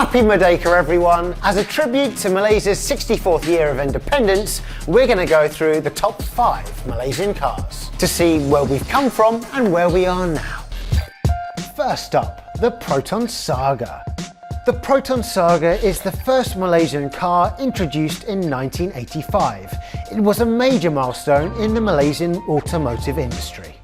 Happy Merdeka everyone! As a tribute to Malaysia's 64th year of independence, we're going to go through the top 5 Malaysian cars to see where we've come from and where we are now. First up, the Proton Saga. The Proton Saga is the first Malaysian car introduced in 1985. It was a major milestone in the Malaysian automotive industry.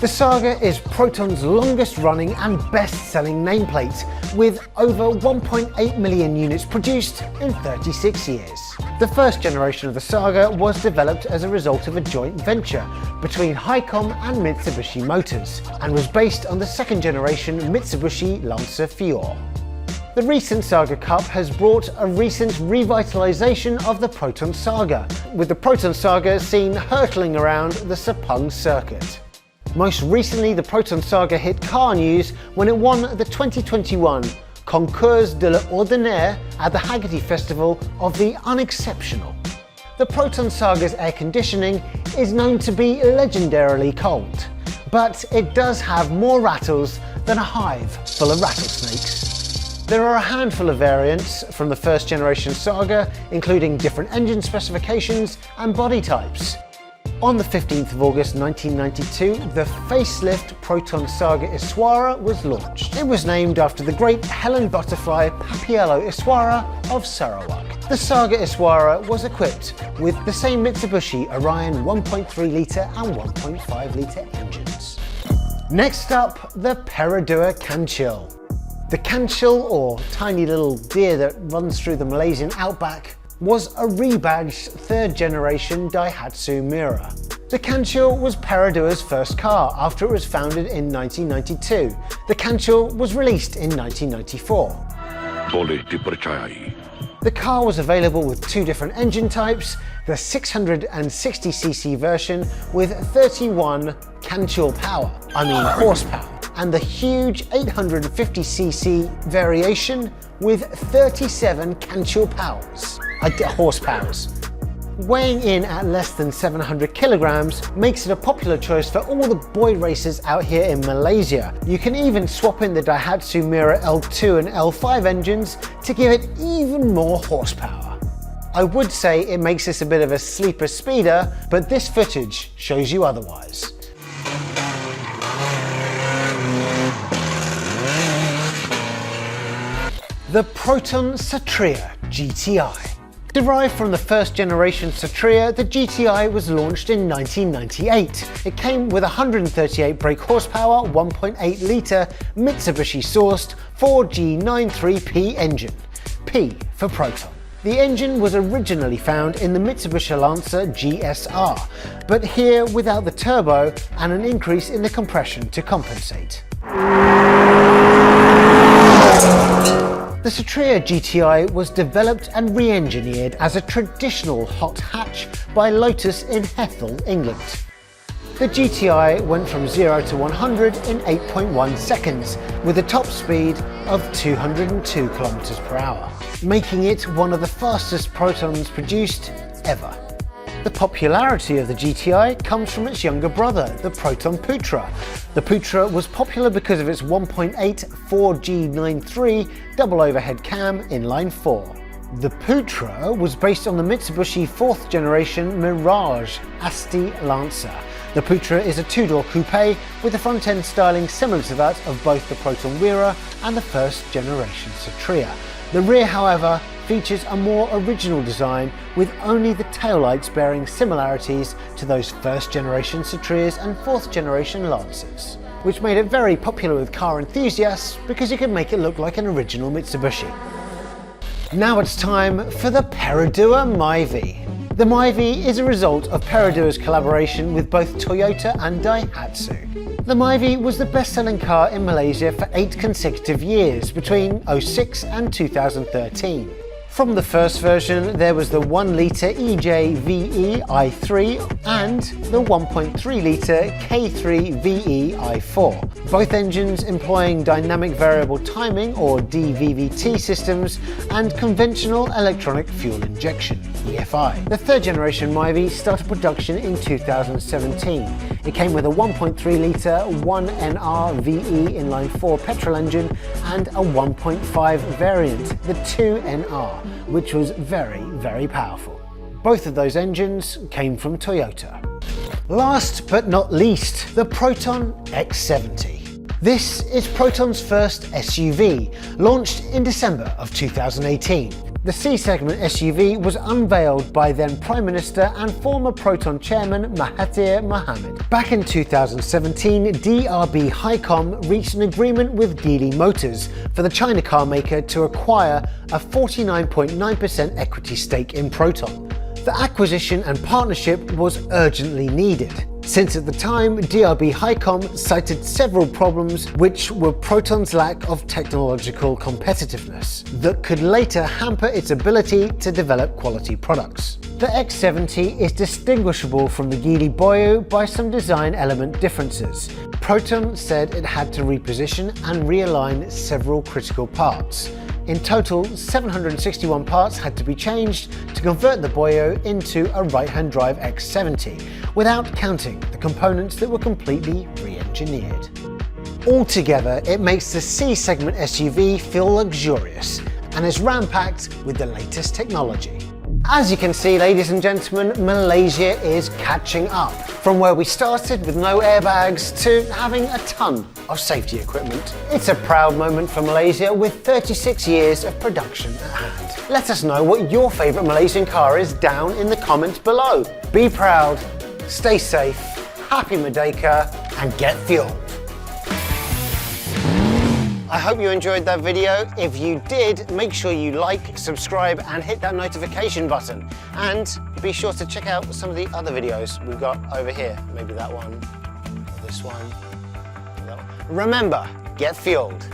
The Saga is Proton's longest running and best-selling nameplate, with over 1.8 million units produced in 36 years. The first generation of the Saga was developed as a result of a joint venture between Highcom and Mitsubishi Motors, and was based on the second generation Mitsubishi Lancer Fior. The recent Saga Cup has brought a recent revitalisation of the Proton Saga, with the Proton Saga seen hurtling around the Sepang circuit. Most recently, the Proton Saga hit car news when it won the 2021 Concours de l'Ordinaire at the Haggerty Festival of the Unexceptional. The Proton Saga's air conditioning is known to be legendarily cold, but it does have more rattles than a hive full of rattlesnakes. There are a handful of variants from the first generation Saga, including different engine specifications and body types. On the 15th of August 1992, the facelift Proton Saga Iswara was launched. It was named after the great Helen Butterfly Papiello Iswara of Sarawak. The Saga Iswara was equipped with the same Mitsubishi Orion 1.3 litre and 1.5 litre engines. Next up, the Perodua Kancho. The Kancho, or tiny little deer that runs through the Malaysian outback, was a rebadged third generation Daihatsu Mira. The Kancho was Perodua's first car after it was founded in 1992. The Kancho was released in 1994. Boleh dipercayai. The car was available with 2 different engine types, the 660cc version with 31 horsepower, and the huge 850cc variation with 37 horsepowers. Weighing in at less than 700 kilograms makes it a popular choice for all the boy racers out here in Malaysia. You can even swap in the Daihatsu Mira L2 and L5 engines to give it even more horsepower. I would say it makes this a bit of a sleeper speeder, but this footage shows you otherwise. The Proton Satria GTE. Derived from the first generation Satria, the GTI was launched in 1998. It came with a 138 brake horsepower, 1.8 litre Mitsubishi sourced 4G93P engine, P for Proton. The engine was originally found in the Mitsubishi Lancer GSR, but here without the turbo and an increase in the compression to compensate. The Satria GTI was developed and re-engineered as a traditional hot hatch by Lotus in Hethel, England. The GTI went from 0 to 100 in 8.1 seconds with a top speed of 202 km per hour, making it one of the fastest Protons produced ever. The popularity of the GTI comes from its younger brother, the Proton Putra. The Putra was popular because of its 1.8 4G93 double overhead cam inline 4. The Putra was based on the Mitsubishi 4th generation Mirage Asti Lancer. The Putra is a 2-door coupe with the front end styling similar to that of both the Proton Wira and the first generation Satria. The rear, however, features a more original design with only the taillights bearing similarities to those first generation Satrias and 4th generation Lancers, which made it very popular with car enthusiasts because you could make it look like an original Mitsubishi. Now it's time for the Perodua Myvi. The Myvi is a result of Perodua's collaboration with both Toyota and Daihatsu. The Myvi was the best-selling car in Malaysia for 8 consecutive years between 2006 and 2013. From the first version, there was the 1 litre EJ-VE i3 and the 1.3 litre K3-VE i4, both engines employing dynamic variable timing or DVVT systems and conventional electronic fuel injection, EFI. The third generation Myvi started production in 2017. It came with a 1.3 litre 1NR VE inline 4 petrol engine and a 1.5 variant, the 2NR, which was very, very powerful. Both of those engines came from Toyota. Last but not least, the Proton X70. This is Proton's first SUV, launched in December of 2018. The C-segment SUV was unveiled by then Prime Minister and former Proton chairman Mahathir Mohamad. Back in 2017, DRB Hycom reached an agreement with Geely Motors for the China car maker to acquire a 49.9% equity stake in Proton. The acquisition and partnership was urgently needed, since at the time DRB Hycom cited several problems which were Proton's lack of technological competitiveness that could later hamper its ability to develop quality products. The X70 is distinguishable from the Geely Boyo by some design element differences. Proton said it had to reposition and realign several critical parts. In total, 761 parts had to be changed to convert the Boyo into a right-hand drive X70, without counting the components that were completely re-engineered. Altogether, it makes the C-segment SUV feel luxurious and is ram-packed with the latest technology. As you can see, ladies and gentlemen, Malaysia is catching up. From where we started with no airbags to having a ton of safety equipment. It's a proud moment for Malaysia with 36 years of production at hand. Let us know what your favourite Malaysian car is down in the comments below. Be proud, stay safe, happy Merdeka, and get fueled. I hope you enjoyed that video. If you did, make sure you like, subscribe and hit that notification button. And be sure to check out some of the other videos we've got over here. Maybe that one, or this one, or that one. Remember, get fueled.